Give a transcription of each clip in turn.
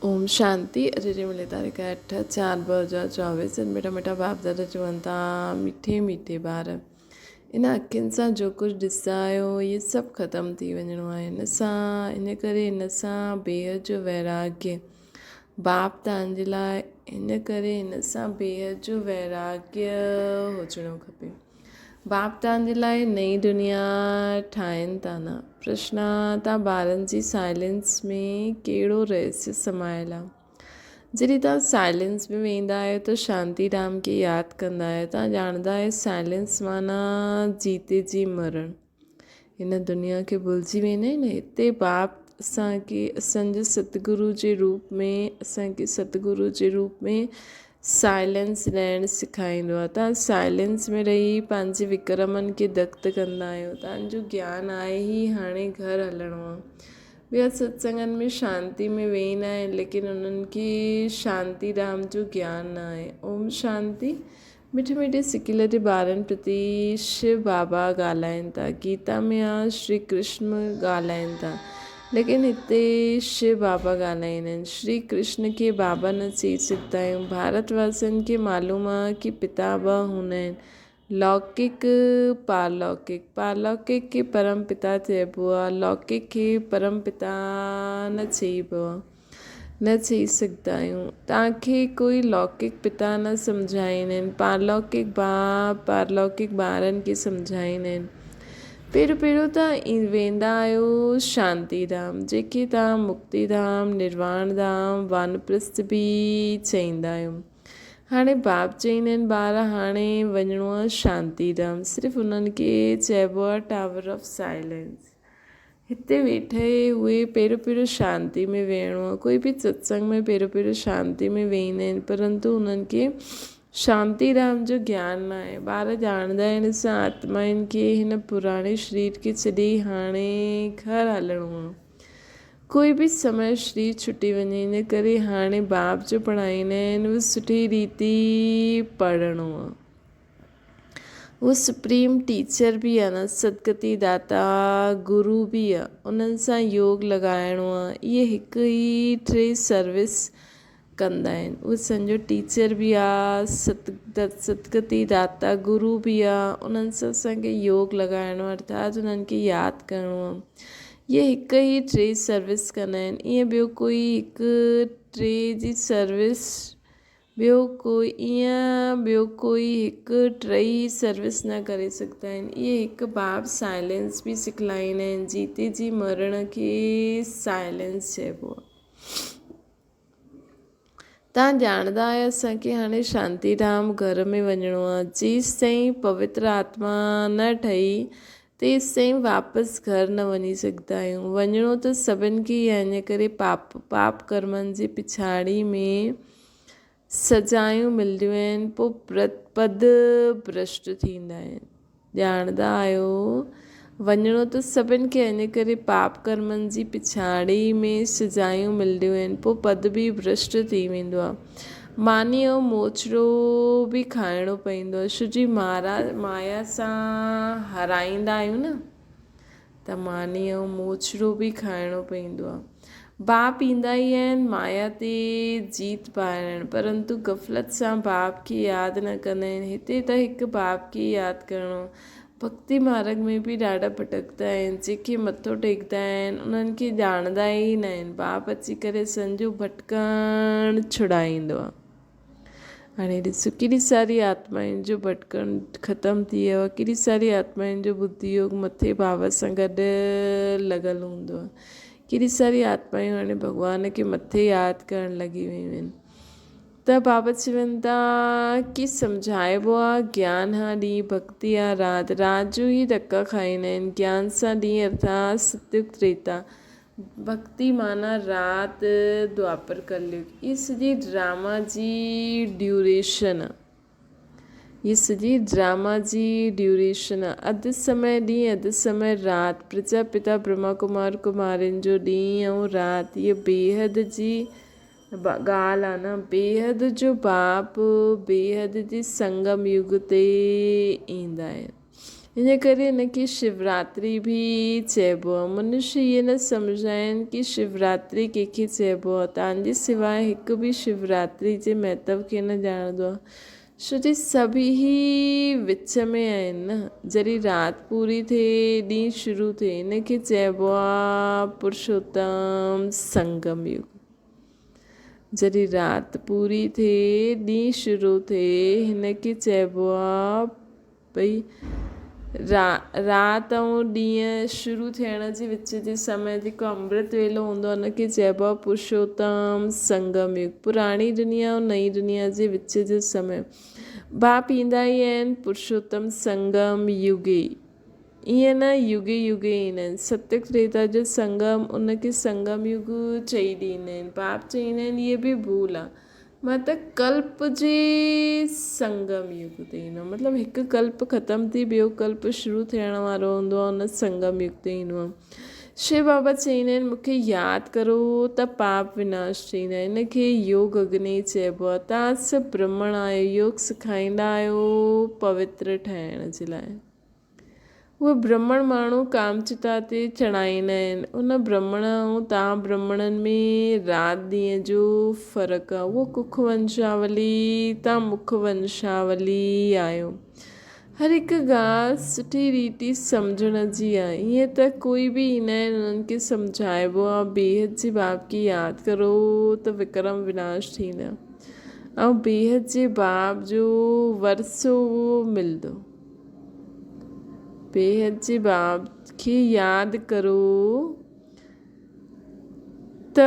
ओम शांति। अजय मिले तारीख 8/4/2024। मिठा मिठा बाप दादा चवंता मीठे मीठे ॿार इन अखियुनि सां जो कुझु ॾिसंदा आहियो इहे सभु ख़तमु थी वञिणो आहे। इन करे हिन सां बेहद जो वैराग्य बाप तव्हांजे लाइ इन करे हिन सां बेहद जो वैराग्य हुजणो खपे। बाप तव्हांजे लाइ नई दुनिया ठाहिनि था न। प्रश्न तव्हां ॿारनि जी साइलेंस में कहिड़ो रहस्य समायल आहे। जॾहिं तव्हां साइलेंस में वेंदा आहियो त शांति धाम खे यादि कंदा आहियो। तव्हां ॼाणंदा आहियो साइलेंस माना जीते जी मरण। हिन दुनिया खे भुलिजी वेंदा आहिनि। हिते बाप असांखे असांजे सतगुरु जे रूप में साइलेंस रहणु सेखारींदो आहे। तव्हां साइलेंस में रही पंहिंजे विक्रमनि खे दख़्त कंदा आहियो। तव्हांजो ज्ञान आहे ई हाणे घर हलणो आहे। ॿिया सत्संगनि में शांती में वेंदा आहिनि लेकिन उन्हनि खे शांति धाम जो ज्ञान न आहे। ओम शांति। मिठे मिठे सिकियल जे ॿारनि प्रति शिव बाबा ॻाल्हाइनि था। गीता में आहे श्री कृष्ण ॻाल्हाइनि था लेकिन हिते शिव बाबा ॻाल्हाईंदा आहिनि। श्री कृष्ण खे बाबा न चई सघंदा आहियूं। भारतवासियुनि खे मालूम आहे कि पिता ॿ हूंदा आहिनि, लौकिक पारलौकिक खे परम पिता चइबो आहे, लौकिक खे परम पिता न चइबो आहे, न चई सघंदा आहियूं। तव्हांखे कोई लौकिक पिता न सम्झाईंदा आहिनि, पारलौकिक ॿारनि खे सम्झाईंदा आहिनि। पहिरियों तव्हां वेंदा आहियो शांति धाम, जेके तव्हां मुक्ति धाम, निर्वाण धाम, वानप्रस्थ बि चईंदा आहियो। हाणे बाप चईंदा आहिनि ॿार हाणे वञिणो आहे शांति धाम। सिर्फ़ु उन्हनि खे चइबो आहे टावर ऑफ साइलेंस। हिते वेठे उहे पहिरियों शांति में वेहणो आहे। कोई बि सत्संग में पहिरियों शांति में वेहींदा आहिनि परंतु उन्हनि खे शांति धाम जो ज्ञान न आहे। ॿार ॼाणंदा आहिनि असां आत्माउनि खे हिन पुराणे शरीर खे छॾे हाणे घर हलणो आहे। कोई बि समय शरीर छुटी वञे इन करे हाणे बाप जो पढ़ाईंदा आहिनि उहो सुठी रीति पढ़णो आहे। उहो सुप्रीम टीचर बि आहे न, सदगति दाता गुरु बि आहे। उन्हनि सां योग लॻाइणो आहे। इहे हिकु ई टे सर्विस कंदा आहिनि। उहो असांजो टीचर बि आहे, सदगति दाता गुरु बि आहे। उन्हनि सां असांखे योग लॻाइणो आहे अर्थात उन्हनि खे यादि करिणो आहे। इहे हिकु ई टे सर्विस कंदा आहिनि। ईअं ॿियो कोई हिकु टे जी सर्विस ॿियो कोई हिकु टई सर्विस न करे सघंदा आहिनि। इहे हिकु बाप साइलेंस बि सिखलाईंदा आहिनि। जीते जी मरण खे साइलेंस चइबो आहे। तव्हां ॼाणंदा आहियो असांखे हाणे शांति धाम घर में वञिणो आहे। जेसि ताईं पवित्र आत्मा न ठही तेसि ताईं वापसि घर न वञी सघंदा आहियूं। वञिणो त सभिनि खे ई आहे। इन करे पाप कर्मनि जे पिछाड़ी में सजायूं मिलंदियूं आहिनि, पोइ पद भ्रष्ट थींदा आहिनि। ॼाणंदा आहियो वञिणो त सभिनि खे इन करे पाप कर्मनि जी पिछाड़ी में सजायूं मिलंदियूं आहिनि, पोइ पद बि भ्रष्ट थी वेंदो आहे। मानी ऐं मोचड़ो बि खाइणो पवंदो आहे। छोजी माया सां हाराईंदा आहियूं न त मानी ऐं मोचड़ो बि खाइणो पवंदो आहे। बाप ईंदा ई आहिनि माया ते जीत पाइण, परंतु ग़फ़लत सां बाप खे यादि न कंदा आहिनि। हिते त हिकु बाप खे यादि करिणो। भक्ति मार्ग में बि ॾाढा भटकंदा आहिनि। जेके मथो टेकंदा आहिनि उन्हनि खे ॼाणंदा ई न आहिनि। बाप अची करे संजो भटकण छुड़ाईंदो आहे। हाणे ॾिसो केॾी सारी आत्माउनि जो भटकण ख़तमु थी वियो आहे। केॾी सारी आत्माउनि जो बुद्धि योग मथे भाव सां गॾु लॻल हूंदो आहे। केॾी सारी आत्माऊं हाणे भॻवान खे मथे यादि करणु लॻी वियूं आहिनि। त बाबा चवनि था कि सम्झाइबो आहे ज्ञान हा ॾींहुं, भक्ति आहे राति। राति जो ई धका खाईंदा आहिनि। ज्ञान सां ॾींहुं अर्थात सतयुग त्रेता, भक्ति माना राति, द्वापर कलयुग। इहा सॼी ड्रामा जी ड्यूरेशन आहे। ये सॼी ड्रामा जी ड्यूरेशन आहे। अधु समय ॾींहुं, अधु समय राति। प्रजापिता ब्रह्मा कुमार कुमारियुनि जो ॾींहुं ऐं राति। इहा बेहद जी ॻाल्हि आहे न। बेहद जो बाप बेहद जी संगम युग ते ईंदा आहिनि। इन करे हिनखे शिवरात्रि बि चइबो आहे। मनुष्य इहे न सम्झंदा आहिनि की शिवरात्रि कंहिंखे चइबो आहे। तव्हांजे सवाइ हिकु बि शिवरात्रि जे महत्व खे न ॼाणंदो आहे, छो जो सभी विच में आहिनि न। जॾहिं राति पूरी थिए ॾींहुं शुरू थिए हिनखे चइबो आहे पुरुषोत्तम संगम युग। जॾहिं राति पूरी थिए ॾींहुं शुरू थिए हिनखे चइबो आहे भई राति ऐं ॾींहुं शुरू थियण जे विच जे समय जेको अमृत वेलो हूंदो आहे हुनखे चइबो आहे पुरुषोत्तम संगम युग। पुराणी दुनिया ऐं नई दुनिया जे विच जो समय बाप ईंदा ई आहिनि पुरुषोत्तम संगम युगे। ईअं न युगे युगे ईंदा आहिनि। सत्य त्रेता जो संगम उनखे संगम युग चई ॾींदा आहिनि। बाप चईंदा आहिनि इहे बि भूल आहे। मां त कल्प जे संगम युग ते ईंदो आहे, मतिलबु हिकु कल्प ख़तमु थी ॿियो कल्प शुरू थियण वारो हूंदो आहे, हुन संगम युग ते ईंदो आहे। शिव बाबा चईंदा आहिनि मूंखे यादि करो त पाप विनाश थींदा। हिनखे योग अग्नि चइबो आहे। तव्हां सभु ब्राह्मण आहियो, योग सेखारींदा आहियो पवित्र ठहिण जे लाइ। उहे ब्राह्मण माण्हू कामचिता ते चढ़ाईंदा आहिनि। उन ब्राह्मण ऐं तव्हां ब्राह्मणनि में राति ॾींहं जो फ़र्क़ु आहे। उहो कुख वंशावली, तव्हां मुख वंशावली आहियो। हर हिकु ॻाल्हि सुठी रीति सम्झण जी आहे। ईअं त कोई बि ईंदा आहिनि उन्हनि खे सम्झाइबो आहे बेहद जे बाप खे यादि करो त विक्रम विनाश थींदा ऐं बेहद जे बाप जो वरसो मिलंदो। बेहद जे बाप खे यादि करो त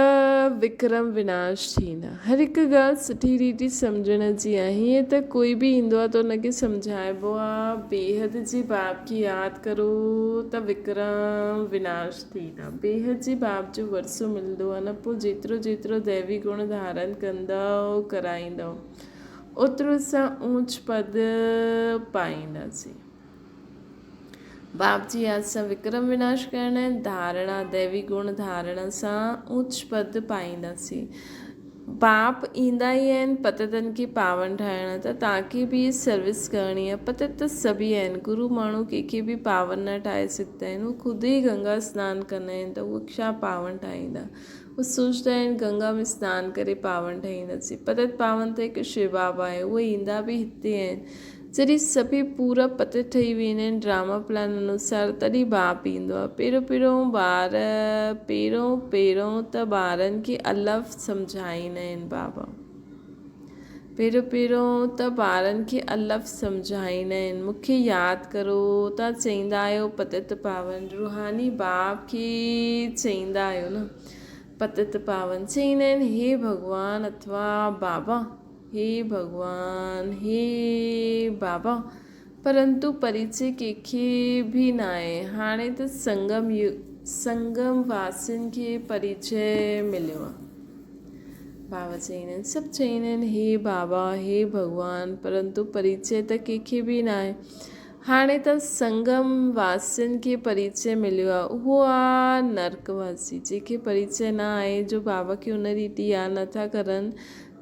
विक्रम विनाश थींदा। हर हिकु ॻाल्हि सुठी रीति सम्झण जी आहे। हीअं त कोई बि ईंदो आहे त हुनखे सम्झाइबो आहे बेहद जे बाप खे यादि करो त विक्रम विनाश थींदा। बेहद जे बाप जो वरसो मिलंदो आहे न। पोइ जेतिरो जेतिरो दैवी गुण धारण कंदव कराईंदव ओतिरो सां ऊंच पद पाईंदासीं। बाप जी यादि सां विक्रम विनाश करणु धारणा दैवी गुण धारण सां ऊंच पद पाईंदासीं। बाप ईंदा ई आहिनि पतितनि खे पावन ठाहिण। त तव्हांखे बि सर्विस करणी आहे। पतित त सभी आहिनि, गुरू माण्हू कंहिंखे बि पावन न ठाहे सघंदा आहिनि। उहे ख़ुदि ई गंगा सनानु कंदा आहिनि त उहे छा पावन ठाहींदा। उहे सोचंदा आहिनि गंगा में सनानु करे पावन ठाहींदासीं। पतित पावन त हिकु शिव बाबा आहे, उहे ईंदा बि हिते आहिनि। जॾहिं सभी पूरा पतित ठही वेंदा आहिनि ड्रामा प्लान अनुसार तॾहिं बाप ईंदो आहे। पहिरियों त ॿारनि खे अलॻि सम्झाईंदा आहिनि बाबा। पहिरियों त ॿारनि खे अलॻि सम्झाईंदा आहिनि मूंखे यादि करो। तव्हां चईंदा आहियो पतित पावन, रूहानी बाप खे चईंदा आहियो न पतित पावन। चईंदा आहिनि हे भॻवान अथवा बाबा, हे भॻवान, हे बाबा। परंतु परिचय कंहिंखे बि न आहे। हाणे त संगम वासियुनि खे परिचय मिलियो आहे। बाबा चईंदा आहिनि सभु चईंदा आहिनि हे बाबा, हे भॻवान, परंतु परिचय त कंहिंखे बि न आहे। हाणे त संगम वासियुनि खे परिचय मिलियो आहे। उहो आहे नरकवासी, जंहिंखे परिचय न आहे, जो बाबा खे उन रीति यादि नथा करनि,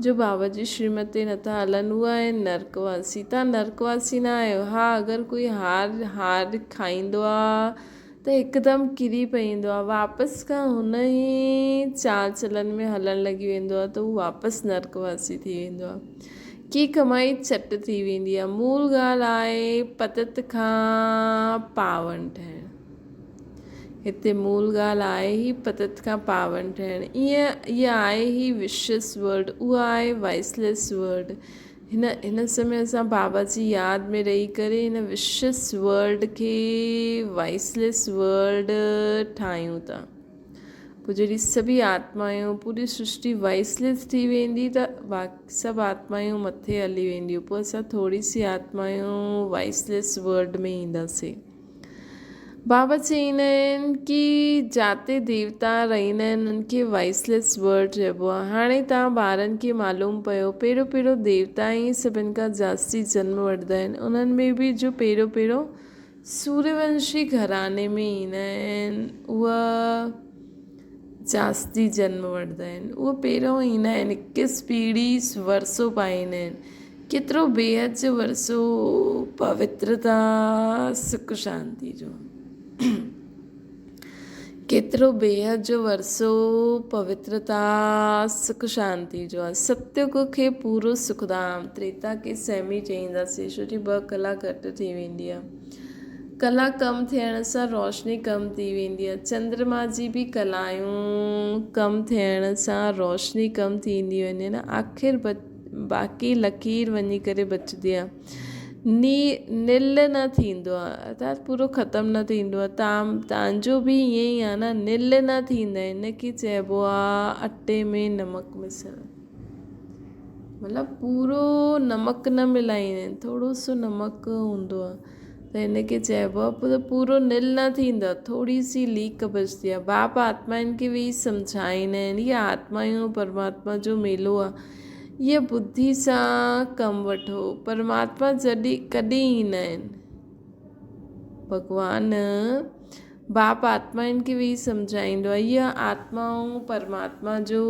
जो बाबा जी श्रीमत ते नथा हलनि, उहा आहे नरकवासी। तव्हां नरकवासी न आहियो। हा, अगरि कोई हार खाईंदो आहे त हिकदमि किरी पईंदो आहे, वापसि खां हुन ई चाल चलन में हलणु लॻी वेंदो आहे त उहो वापसि नरकवासी थी वेंदो आहे। की कमाई चट थी वेंदी आहे। मूल ॻाल्हि आहे पतित खां पावन ठहिणु। हिते मूल ॻाल्हि आहे ई पतित खां पावन ठहिणु। इहा आहे ई विशेस वर्ड, उहा आहे वाइसलेस वर्ड। हिन समय असां बाबा जी यादि में रही करे हिन विशेस वर्ड खे वाइसलेस वर्ड ठाहियूं था। पोइ जॾहिं सभी आत्मायूं पूरी सृष्टि वाइसलेस थी वेंदी त बाक़ी सभु आत्मायूं मथे हली वेंदियूं। पोइ असां थोरी सी आत्मायूं वाइसलेस वर्ड में ईंदासीं। बाबा चईंदा आहिनि की जाते देवता रहंदा आहिनि उनखे वाइसलेस वर्ड चइबो आहे। हाणे तव्हां ॿारनि खे मालूम पियो पहिरियों देवता ई सभिनि खां जास्ती जन्म वठंदा आहिनि। उन्हनि में बि जो पहिरियों सूर्यवंशी घराने में ईंदा आहिनि उहा जास्ती जन्म वठंदा आहिनि। उहे पहिरियों ईंदा आहिनि, 21 पीढ़ी वरसो पाईंदा आहिनि। केतिरो बेहद जो वरसो पवित्रता सुख शांति जो केतिरो बेहद जो वरसो पवित्रता सुख शांति जो आहे। सतयुग खे पूरो सुखधाम, त्रेता खे सहमी चईंदासीं छो जो 2 कला घटि थी वेंदी आहे। कला कम थियण सां रोशनी कम थी वेंदी आहे। चंद्रमा जी बि कलायूं कम थियण सां रोशनी कम थींदी वञे न, आख़िर बाक़ी लकीर वञी करे बचंदी आहे। नील न थींदो आहे, अर्थात पूरो ख़तमु न थींदो आहे। तव्हांजो बि ईअं ई आहे न, नील न थींदा आहिनि। इनखे चइबो आहे अटे में नमक मिसणु, मतिलबु पूरो नमक न मिलाईंदा आहिनि, थोरो सो नमक हूंदो आहे, त हिनखे चइबो आहे पूरो नील न थींदो आहे, थोरी सी लीक बचंदी आहे। बाप आत्माउनि खे वेही सम्झाईंदा आहिनि, इहा आत्माऊं परमात्मा जो मेलो आहे, इहा बुद्धि सां कमु वठो। परमात्मा कॾहिं ईंदा आहिनि, भॻवानु बाप आत्माउनि खे वेही सम्झाईंदो आहे, इहा आत्माऊं परमात्मा जो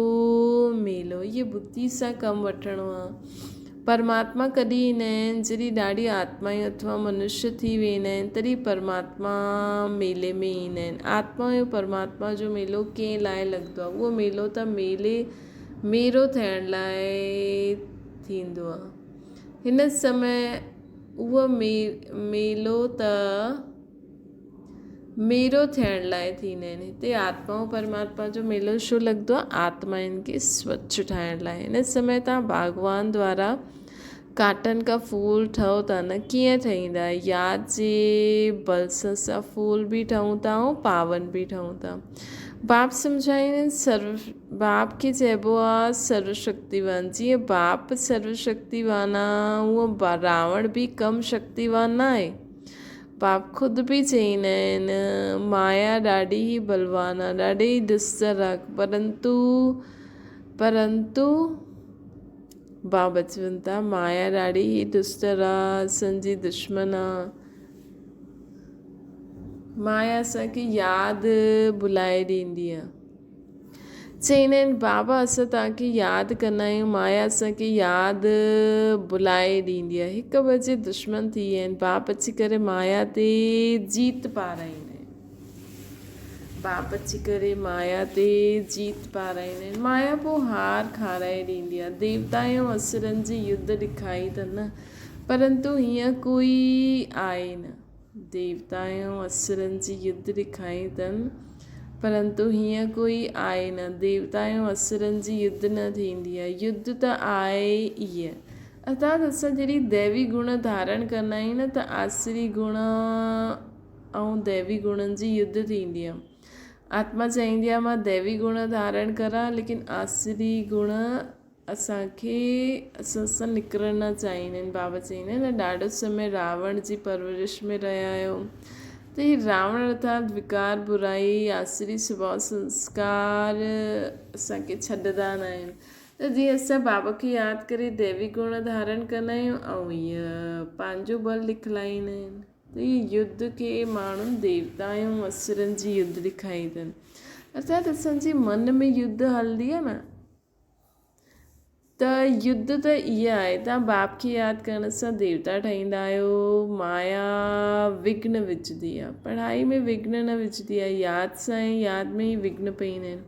मेलो, इहा बुद्धि सां कमु वठिणो आहे। परमात्मा कॾहिं ईंदा आहिनि, जॾहिं ॾाढी आत्माऊं अथवा मनुष्य थी वेंदा आहिनि, तॾहिं परमात्मा मेले में ईंदा आहिनि। आत्मा जो परमात्मा जो मेलो कंहिं लाइ लॻंदो आहे? उहो मेलो त मेरो थियण लाइ थींदो आहे। हिन समय उहो मेलो त मेरो थियण लाइ थींदा आहिनि। हिते आत्मा ऐं परमात्मा जो मेलो छो लॻंदो आहे? आत्माउनि खे स्वच्छ ठाहिण लाइ। हिन समय तव्हां भॻवान द्वारा काटन का फूल ठहो था न, कीअं ठहींदा? यादि जे बल सां फूल बि ठहूं था ऐं पावन बि ठहूं था। बाप सम्झाईंदा बाप खे चइबो आहे सर्वशक्तिवान। जीअं बाप सर्वशक्तिवान आहे, उहो रावण बि कम शक्तिवान न आहे। बाप ख़ुदि बि चईंदा आहिनि माया ॾाढी ई बलवान आहे, ॾाढी ई दुस्तर आहे, परंतु बाप बचपन था माया ॾाढी ई दुस्तर आहे, असांजी दुश्मन आहे। माया असांखे यादि भुलाए ॾींदी आहे। चईंदा आहिनि बाबा असां तव्हांखे यादि कंदा आहियूं, माया असांखे यादि भुलाए ॾींदी आहे। 1 बजे दुश्मन थी विया आहिनि, बाप अची करे माया ते जीत पाराईंदा आहिनि। बाप अची करे माया ते जीत पाराईंदा आहिनि। माया पोइ हार खाराए ॾींदी आहे। देवता ऐं असुरनि जी युद्ध ॾेखारी अथनि, परंतु हीअं कोई आहे न। देवता ऐं असुरनि जी युद्ध ॾेखारी अथनि, परंतु हीअं कोई आहे न। देवता ऐं असुरनि जी युद्ध न थींदी आहे, युद्ध त आहे ईअं। अर्थात असां जॾहिं दैवी गुण धारण कंदा आहियूं न, त आसुरी गुण ऐं दैवी गुणनि जी युद्ध थींदी आहे। आत्मा चाहींदी आहे मां दैवी गुण धारण करां, लेकिन आसुरी गुण असांखे असां निकिरणु न चाहींदा आहिनि। बाबा चईंदा आहिनि न, ॾाढो समय रावण जी परवरिश में रहिया आहियो, त ही रावण अर्थात विकार बुराई आसुरी स्वभाव संस्कार असांखे छॾंदा न आहिनि। त जीअं असां बाबा खे यादि करे दैवी गुण धारण कंदा आहियूं ऐं हीअ पंहिंजो बल दिखलाईंदा आहिनि। त हीअ युद्ध खे माण्हुनि देवता ऐं असुरनि जी युद्ध ॾेखारी अथनि। अर्थात असांजे मन में युद्ध हलंदी आहे न, त युद्ध त इहा आहे। तव्हां बाप खे यादि करण सां देवता ठहींदा आहियो। माया विघ्न विझंदी आहे, पढ़ाई में विघ्न न विझंदी आहे, यादि सां ऐं यादि में ई विघ्न पईंदा आहिनि।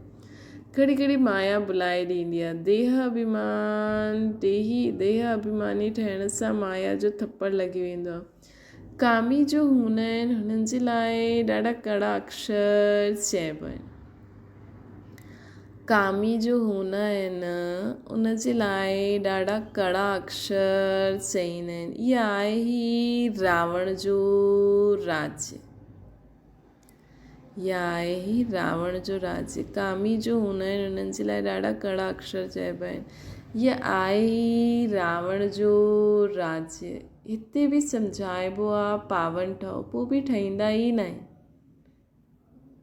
घड़ी घड़ी माया बुलाए ॾींदी आहे। देह अभिमानी ठहिण सां माया जो थप्पड़ लॻी वेंदो आहे। कामी जो हूंदा आहिनि, हुननि जे लाइ ॾाढा कड़ा अक्षर चइबा आहिनि। कामी जो हूंदा आहिनि, उन जे लाइ ॾाढा कड़ा अक्षर चईंदा आहिनि। इहा आहे ही रावण जो राज्य। इहा आहे ही रावण जो राज्य। कामी जो हूंदा आहिनि, उन्हनि जे लाइ ॾाढा कड़ा अक्षर चइबा आहिनि। इहा आहे ही रावण जो राज्य। हिते बि सम्झाइबो आहे पावन ठहो, पोइ बि ठहींदा ई न आहिनि।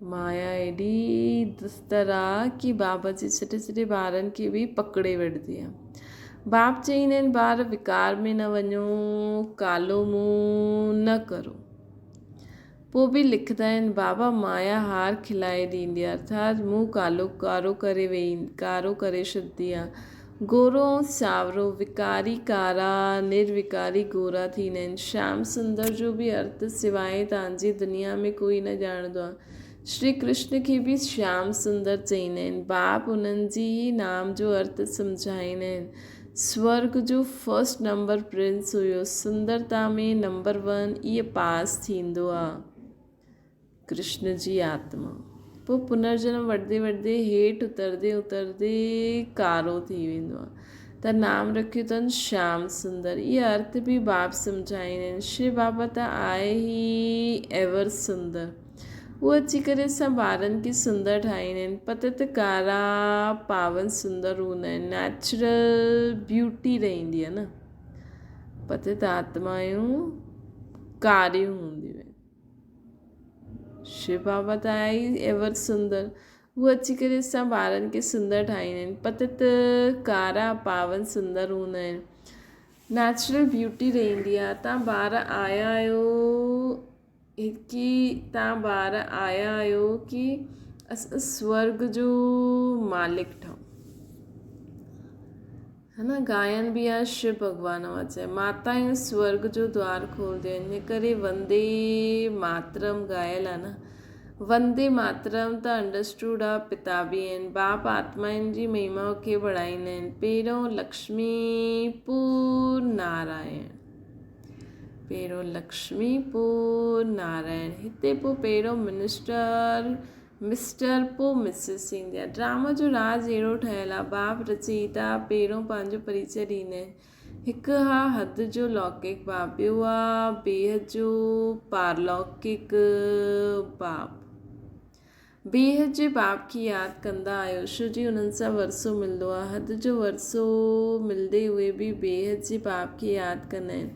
माया एॾी दुस्तर आहे कि बाबा जे छॾे छॾे ॿारनि खे बि पकिड़े वठंदी आहे। बाप चईंदा आहिनि ॿार विकार में न वञो, कालो मुंहुं न करो। पोइ बि लिखंदा आहिनि बाबा माया हार खिलाए ॾींदी आहे, अर्थात मुंहुं कारो करे छॾंदी आहे। गोरो ऐं सावरो, विकारी कारा, निर्विकारी गोरा थींदा आहिनि। श्याम सुंदर जो बि अर्थ सवाइ तव्हांजी दुनिया में कोई न ॼाणंदो आहे। श्री कृष्ण खे बि श्याम सुंदर चईंदा आहिनि। बाप उन्हनि जी ही नाम जो अर्थ सम्झाईंदा आहिनि। स्वर्ग जो फर्स्ट नंबर प्रिंस हुयो, सुंदरता में नंबर 1 इहे पास थींदो आहे कृष्ण जी आत्मा। पोइ पुनर्जन्म वठंदे वठंदे हेठि उतरंदे उतरंदे कारो थी वेंदो आहे। त नाम रखियो अथनि श्याम सुंदर। इहे अर्थ बि बाप सम्झाईंदा आहिनि। शिव बाबा त आहे ई एवर सुंदर। उहे अची करे असां ॿारनि खे सुंदर ठाहींदा आहिनि। पतित कारा पावन सुंदर हूंदा आहिनि। नेचुरल ब्यूटी रहंदी आहे न। पतित आत्मायूं कारियूं हूंदियूं आहिनि। शिव बाबा त आहे ई एवर सुंदर। उहे अची करे असां ॿारनि खे सुंदर ठाहींदा आहिनि। पतित कारा पावन सुंदर हूंदा आहिनि। नेचुरल ब्यूटी रहंदी आहे। तव्हां ॿार आया आहियो कि असां स्वर्ग जो मालिक ठहूं, है न। गायन बि आहे शिव भॻवान वचन, माताऊं स्वर्ग जो द्वार खोलंदियूं आहिनि। इन करे वंदे मातरम ॻायल आहे न। वंदे मातरम त अंडरस्टूड आहे, पिता बि आहिनि। बाप आत्माउनि जी महिमा खे बढ़ाईंदा आहिनि। पहिरियों लक्ष्मी पोइ नारायण, पहिरियों लक्ष्मी पोइ नारायण। हिते पोइ पहिरियों मिस्टर पोइ मिसिस ईंदी आहे। ड्रामा जो राज अहिड़ो ठहियलु आहे। बाप रचयिता पहिरियों पंहिंजो परिचय ॾींदा आहिनि। हिकु आहे हद जो लौकिक बाप, ॿियो आहे बेहद जो पारलौकिक बाप। बेहद जे बाप खे यादि कंदा आहियो छो जी हुननि सां वरसो मिलंदो आहे। हद जो वरसो मिलंदे उहे बि बेहद जे बाप खे यादि कंदा आहिनि।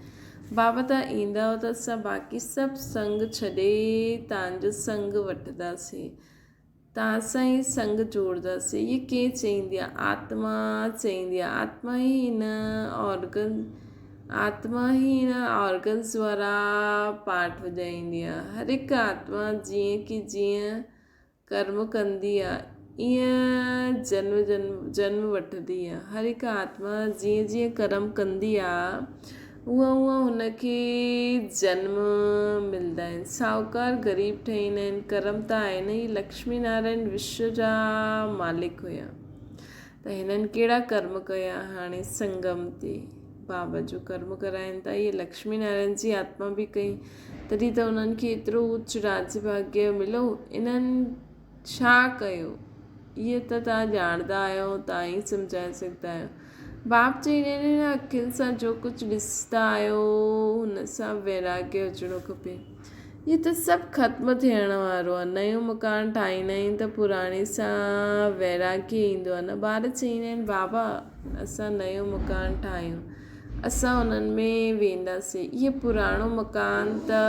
बाबा तव्हां ईंदव त असां बाक़ी सभु संग छॾे तव्हांजो संग वठंदासीं, तव्हां सां ई संग जोड़ंदासीं। इहे केरु चईंदी आहे? आत्मा चईंदी आहे। आत्मा ई हिन ऑर्गन्स वारा पार्ट वॼाईंदी आहे। हर हिकु आत्मा जीअं कर्म कंदी आहे ईअं जन्म वठंदी आहे। हर हिकु आत्मा जीअं जीअं कर्म कंदी आहे उहा हुनखे जन्म मिलंदा आहिनि। साहूकार ग़रीब ठहींदा आहिनि। कर्म त आहे न। ही लक्ष्मी नारायण विश्व जा मालिक हुया, त हिननि कहिड़ा कर्म कया? हाणे संगम ते बाबा जो कर्म कराइनि था। इहे लक्ष्मी नारायण जी आत्मा बि कई, तॾहिं त उन्हनि खे एतिरो उच्च राज्य भाग्य मिलो। इन्हनि छा कयो इहे त तव्हां ॼाणंदा आहियो, तव्हां ई सम्झाए सघंदा आहियो। बाप चईंदा आहिनि न अखियुनि सां जो कुझु ॾिसंदा आहियो हुन सां वैराग्य अचिणो खपे। इहे त सभु ख़त्म थियण वारो आहे। नयो मकान ठाहींदा आहियूं त पुराणे सां वैराग्य ईंदो आहे न। ॿार चईंदा आहिनि बाबा असां नयो मकान ठाहियूं, असां उन्हनि में वेंदासीं। इहे पुराणो मकान त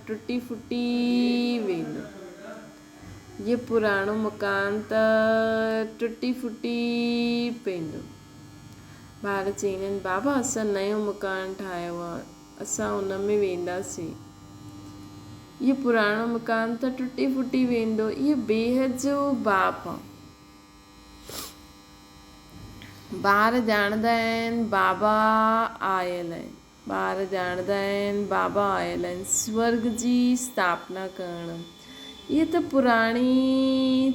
टुटी फुटी वेंदो। ये पुराणो मकान त टुटी फुटी पवंदो। ॿार चईंदा आहिनि बाबा असां नयो मकान ठाहियो आहे, असां उन में वेंदासीं। इहो पुराणो मकान त टुटी फुटी वेंदो। इहो बेहद जो बाप आहे। ॿार ॼाणंदा आहिनि बाबा आयल आहिनि। ॿार ॼाणंदा आहिनि बाबा आयल आहिनि स्वर्ग जी स्थापना करणु। इहा त पुराणी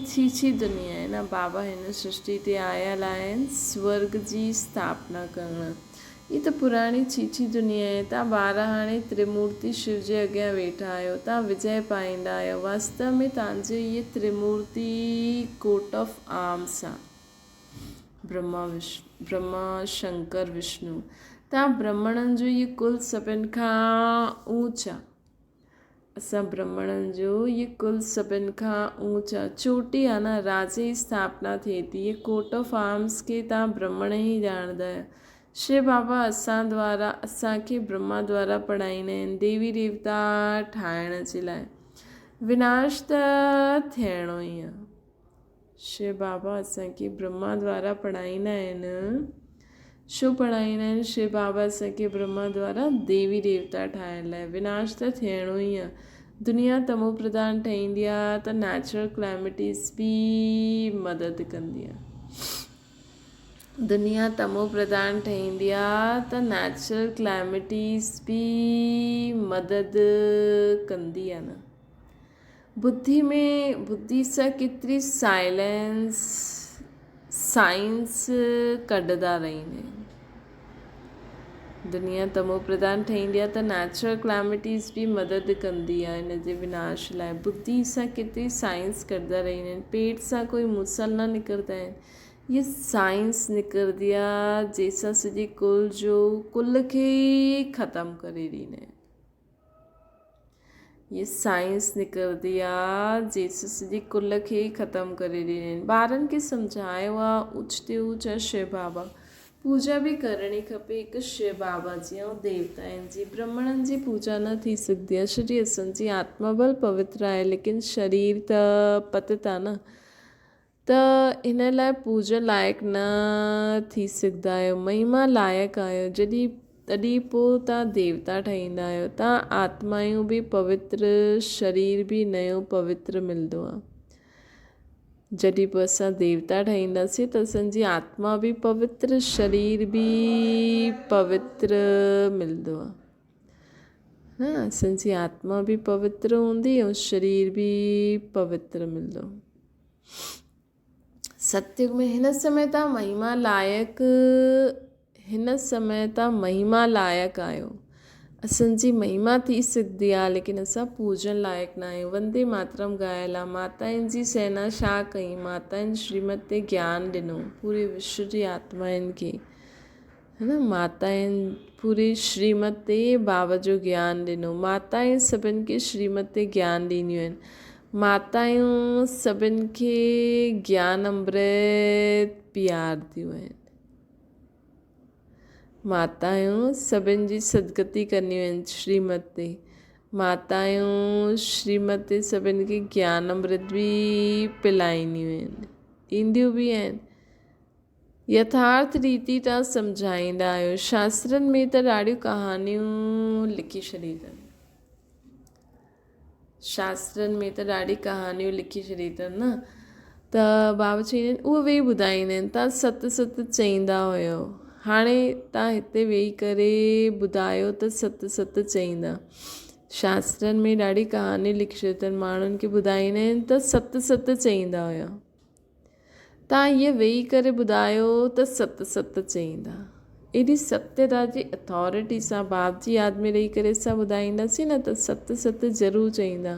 छीछी दुनिया आहे न। बाबा हिन सृष्टि ते आयल आहिनि स्वर्ग जी स्थापना करणु। इहा त पुराणी छीछी दुनिया आहे। तव्हां ॿार हाणे त्रिमूर्ति शिव जे अॻियां वेठा आहियो, तव्हां विजय पाईंदा आहियो। वास्तव में तव्हांजो इहे त्रिमूर्ति कोट ऑफ आर्म्स आहे। ब्रह्मा शंकर विष्णु। तव्हां ब्राह्मणनि जो इहो कुल सभिनि खां ऊंच आहे। असां ब्राह्मणनि जो इहे कुल सभिनि खां ऊंच आहे। चोटी आहे न, राजे जी स्थापना थिए थी। इहे कोट ऑफ आर्म्स खे तव्हां ब्राह्मण ई ॼाणंदा आहियो। शिव बाबा असांखे ब्रह्मा द्वारा पढ़ाईंदा आहिनि देवी देवता ठाहिण जे लाइ। विनाश त थियणो ई आहे। शिव बाबा असांखे ब्रह्मा द्वारा पढ़ाईंदा आहिनि। छो पढ़ाईंदा आहिनि? शिव बाबा असांखे ब्रह्मा द्वारा देवी देवता ठाहिण लाइ। विनाश त थियणो ई आहे। दुनिया तमो प्रधान ठहींदी आहे त नेचुरल क्लाइमेटीज़ बि मदद कंदी आहे। दुनिया तमो प्रधान ठहींदी आहे त नेचुरल क्लैमिटीज़ बि मदद कंदी आहे न। बुद्धि सां केतिरी साइंस कढंदा रहींदा आहिनि। दुनिया तमो प्रधान ठहींदी आहे त नेचुरल क्लैमिटीज़ बि मदद कंदी आहे इन जे विनाश लाइ। बुद्धि सां केतिरी साइंस कढंदा रहींदा आहिनि। पेट सां कोई मूसल न निकिरंदा आहिनि। ये साइंस निकिरंदी आहे जंहिंसां सॼे कुल खे ख़तमु करे ॾींदा आहिनि। ये साइंस निकिरंदी आहे जंहिंसां सॼे कुल खे ख़तमु करे ॾींदा आहिनि। ॿारनि खे सम्झायो आहे ऊच ते ऊच शिव बाबा। पूजा बि करणी खपे हिकु शिव बाबा जी ऐं देवताउनि जी। ब्राह्मणनि जी पूजा न थी सघंदी आहे। छो असांजी आत्मा बल पवित्र आहे लेकिन शरीर त पतित आहे न। त हिन लाइ पूजा लाइक़ु न थी सघंदा आहियो। महिमा लाइक़ु आहियो तॾहिं पोइ तव्हां देवता ठहींदा आहियो। तव्हां आत्मायूं बि पवित्र, शरीर बि नयो पवित्र मिलंदो आहे। जॾहिं पोइ असां देवता ठहींदासीं त असांजी आत्मा बि पवित्र, शरीर बि पवित्र मिलंदो आहे। न असांजी आत्मा बि पवित्र हूंदी ऐं शरीर बि पवित्र मिलंदो। सत्युग में हिन समय तव्हां महिमा लाइक़ु आहियो। असांजी महिमा थी सघंदी आहे लेकिन असां पूजन लाइक़ु न आहियूं। वंदे मातरम ॻायल आहे। माताउनि जी सेना छा कई? माताउनि श्रीमत ते ज्ञान ॾिनो पूरे विश्व जी आत्माउनि खे, है न। माताउनि पूरे श्रीमत ते बाबा जो ज्ञान ॾिनो। माताऊं सभिनि खे श्रीमत ते ज्ञान ॾींदियूं आहिनि। माताऊं सभिनि खे ज्ञान अमृत पीआरदियूं आहिनि। माताऊं सभिनि जी सदगति कंदियूं आहिनि श्रीमत ते। माताऊं श्रीमत ते सभिनि खे ज्ञान अमृत बि पिलाईंदियूं आहिनि, ॾींदियूं बि आहिनि। यथार्थ रीति तव्हां सम्झाईंदा आहियो। शास्त्रनि में त ॾाढियूं कहानियूं लिखी छॾी अथनि। शास्त्रनि में त ॾाढी कहानियूं लिखी छॾी अथनि न। त बाबा चवंदा आहिनि उहे वेही ॿुधाईंदा आहिनि। तव्हां सत सत चईंदा हुयो, हाणे तव्हां हिते वेही करे ॿुधायो त सत सत चईंदा। शास्त्रनि में ॾाढी कहानी लिखी छॾी अथनि। माण्हुनि खे ॿुधाईंदा आहिनि त सत सत चईंदा हुया। तव्हां हीअ वेही करे ॿुधायो त सत सत चईंदा। एॾी सत्यता जी अथॉरिटी सां बाप जी यादि में रही करे असां ॿुधाईंदासीं न त सत सत ज़रूरु चईंदा।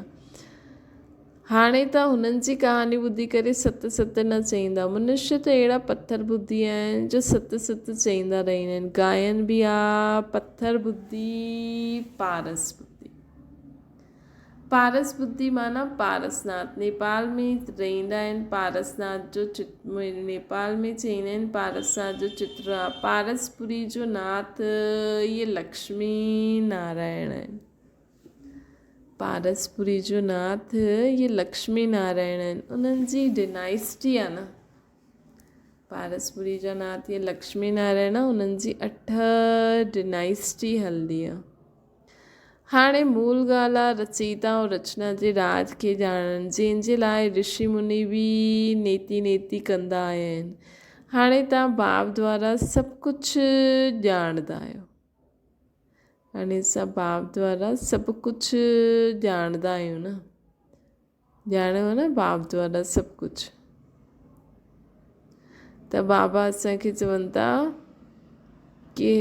हाणे त हुननि जी कहानी ॿुधी करे सत सत न चईंदा। मनुष्य त अहिड़ा पथर बुद्धि आहिनि जो सत सत चईंदा रहंदा आहिनि। गायन बि आहे पथर बुद्धि, पारस बुद्धि। पारस बुद्धि माना पारसनाथ। नेपाल में रहंदा आहिनि पारसनाथ जो नेपाल में चईंदा आहिनि पारसनाथ जो चित्र आहे। पारसपुरी जो नाथ ये लक्ष्मी नारायण आहिनि। पारसपुरी जो नाथ ये लक्ष्मी नारायण आहिनि। उन्हनि जी डिनाइस्टी आहे न। पारसपुरी जा नाथ ये लक्ष्मी नारायण आहे। उन्हनि जी 8 डिनाइस्टी हलंदी आहे। हाणे मूल ॻाल्हि आहे रचयिता ऐं रचना जे राज खे ॼाणनि, जंहिंजे लाइ ऋषि मुनि बि नेति कंदा आया आहिनि। हाणे तव्हां बाप द्वारा सभु कुझु ॼाणंदा आहियो। हाणे असां बाप द्वारा सभु कुझु ॼाणंदा आहियूं न। ॼाणियो न बाप द्वारा सभु कुझु। त बाबा असांखे चवनि था कि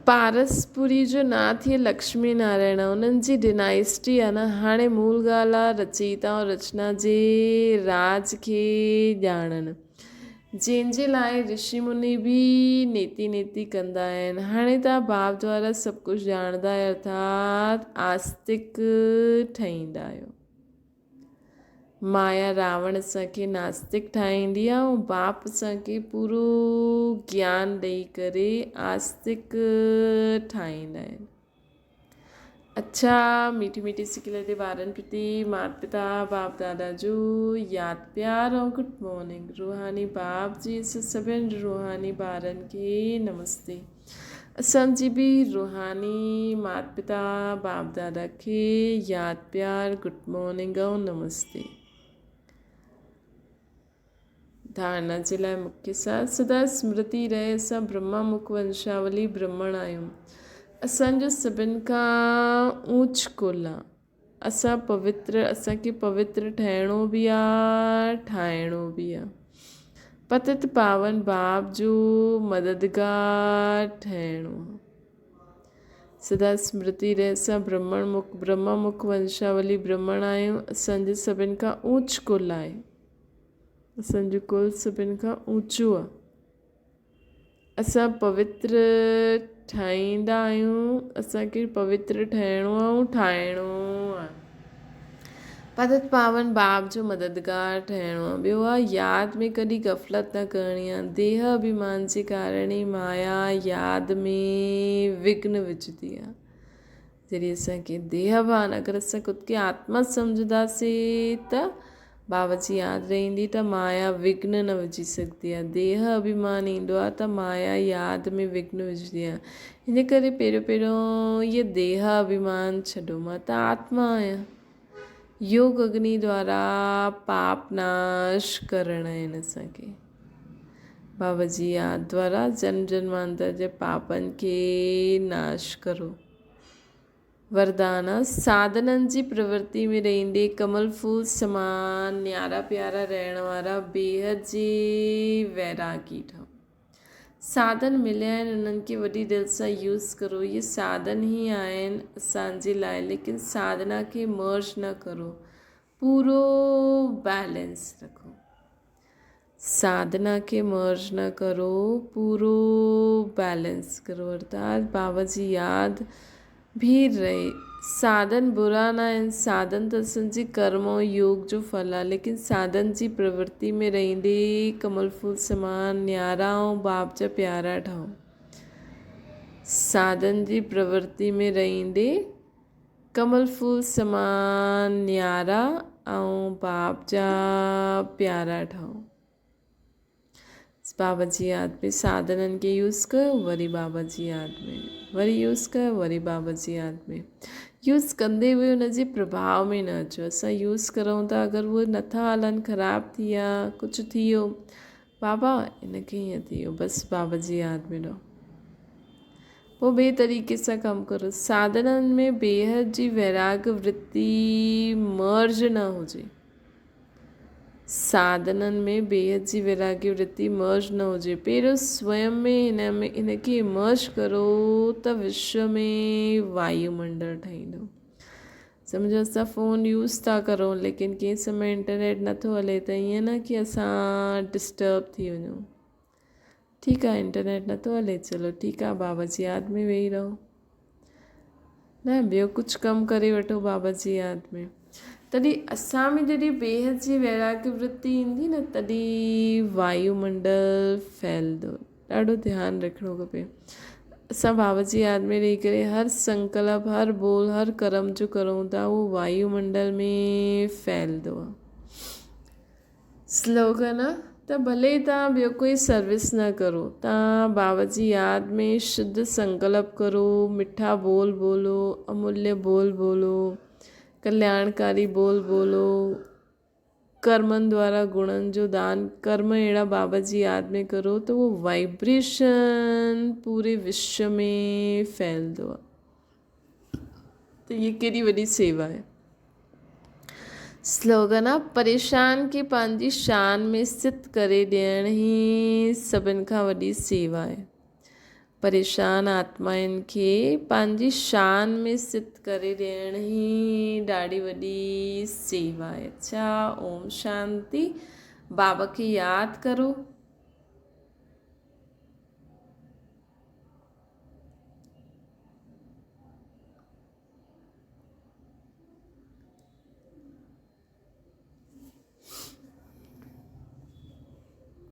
पारसपुरी जो नाथ ये लक्ष्मी नारायण आहे। उन्हनि जी डिनाइस्टी आहे न। हाणे मूल ॻाल्हि आहे रचयिता ऐं रचना जे राज खे ॼाणनि, जंहिंजे लाइ ऋषि मुनि बि नेति कंदा आहिनि। हाणे तव्हां बाप द्वारा सभु कुझु ॼाणंदा आहियो अर्थात आस्तिक ठहींदा आहियो। माया रावण असांखे नास्तिक ठाहींदी आहे ऐं बाप असांखे पूरो ज्ञान ॾेई करे आस्तिक ठाहींदा आहिनि। अच्छा, मीठी मीठी सिखियल ते ॿारनि प्रति माता पिता बाप दादा जो यादि प्यार ऐं गुड मॉर्निंग। रूहानी बाप जी सभिनि रूहानी ॿारनि खे नमस्ते। असांजी बि रूहानी माता पिता बाप दादा खे यादि प्यार गुड मॉर्निंग ऐं नमस्ते। धारणा जे लाइ मुख्य सार सदा स्मृति रहे असां ब्रह्मा मुख वंशावली ब्रह्मण आहियूं। असांजो सभिनि खां ऊच कुल आहे। असांखे पवित्र ठहिणो बि आहे, ठाहिणो बि आहे। पतित पावन बाप जो मददगार ठहिणो। सदा स्मृति रहे असां ब्रह्मा मुख वंशावली ब्रह्मण आहियूं। असांजे सभिनि खां ऊच कुल आहे। असांजो कुल सभिनि खां ऊचो आहे। असां पवित्र ठाहींदा आहियूं। असांखे पवित्र ठहिणो आहे ऐं ठाहिणो आहे। पतित पावन बाप जो मददगार ठहिणो आहे। ॿियो आहे यादि में कॾहिं गफ़लत न करणी आहे। देह अभिमान जे कारण ई माया यादि में विघ्न विझंदी आहे। जॾहिं असांखे देहभान, अगरि असां ख़ुदि खे आत्मा सम्झंदासीं त बाबा जी यादि रहंदी त माया विघ्न न विझी सघंदी आहे। देह अभिमान ईंदो आहे त माया यादि में विघ्न विझंदी आहे। हिन करे पहिरियों इहे देह अभिमान छॾो, मां त आत्मा आहियां। योग अग्नि द्वारा पाप नाश करणा आहिनि असांखे। बाबा जी यादि द्वारा जन्म जन्मांतर जे पापनि खे नाश करो। वरदान साधननि जी प्रवृत्ति में रहंदे कमल फूल समान न्यारा प्यारा रहण वारा बेहद जी वैरागी ठहो। साधन मिलिया आहिनि, उन्हनि खे वॾी दिलि सां यूज़ करो। इहे साधन ई आहिनि असांजे लाइ, लेकिन साधना खे मर्ज न करो, पूरो बैलेंस रखो। साधना के मर्ज न करो, पूरो बैलेंस करो। अर्थात बाबा जी यादि भी रहे। साधन बुरा न आहिनि। साधन त असांजी कर्म ऐं योग जो फल आहे, लेकिन साधन जी प्रवृत्ति में रहंदे कमल फूल समान न्यारा ऐं बाप जा प्यारा ठहो। साधन जी प्रवृत्ति में रहंदे कमल फूल समान न्यारा ऐं बाप जा प्यारा ठहो। बाबा जी यादि में साधननि खे यूज़ कयो, वरी बाबा जी यादि में वरी यूज़ कयो, वरी बाबा जी यादि में यूज़ कंदे हुए हुनजे प्रभाव में न अचो। असां यूज़ करूं था, अगरि उहे नथा हलनि, ख़राबु थी विया, कुझु थी वियो, बाबा इनखे हीअं थी वियो, बसि बाबा जी यादि में रहो। पोइ ॿिए तरीक़े सां कमु करो। साधननि में बेहद जी वैराग वृत्ति मर्ज न हुजे। साधननि में बेहद जी वैरागी वृत्ति मर्ज न हुजे। पहिरियों स्वयं में इनखे मर्ज करो त विश्व में वायुमंडल ठहींदो। सम्झो असां फ़ोन यूज़ था करूं, लेकिन कंहिं समय इंटरनेट नथो हले त ईअं न कि असां डिस्टर्ब थी वञूं। ठीकु आहे, इंटरनेट नथो हले, चलो ठीकु आहे, बाबा जी यादि में वेही रहो, न ॿियो कुझु कमु करे वठो बाबा जी यादि में। तॾहिं असां में जॾहिं बेहद जी वैराग्य वृत्ति ईंदी न, तॾहिं वायुमंडल फैलंदो। ॾाढो ध्यानु रखिणो खपे। असां बाबा जी यादि में रही करे हर संकल्प, हर बोल, हर कर्म जो करूं था, उहो वायुमंडल में फैलंदो आहे। स्लोगन आहे त भले तव्हां ॿियो कोई सर्विस न करो, तव्हां बाबा जी यादि में शुद्ध संकल्प करो, मिठा बोल बोलो, अमूल्य बोल बोलो, कल्याणकारी बोल बोलो, कर्मनि द्वारा गुणनि जो दान, कर्म अहिड़ा बाबा जी यादि में करो त उहो वाइब्रेशन पूरे विश्व में फैलंदो आहे। त इहा केॾी वॾी सेवा आहे। स्लोगन आहे परेशान खे पंहिंजी शान में स्थित करे ॾियण ई सभिनि खां वॾी सेवा आहे। परेशान आत्माउनि खे पंहिंजी शान में स्थित करे ॾियण ई ॾाढी वॾी सेवा आहे। अच्छा, ओम शांति। बाबा खे यादि करो,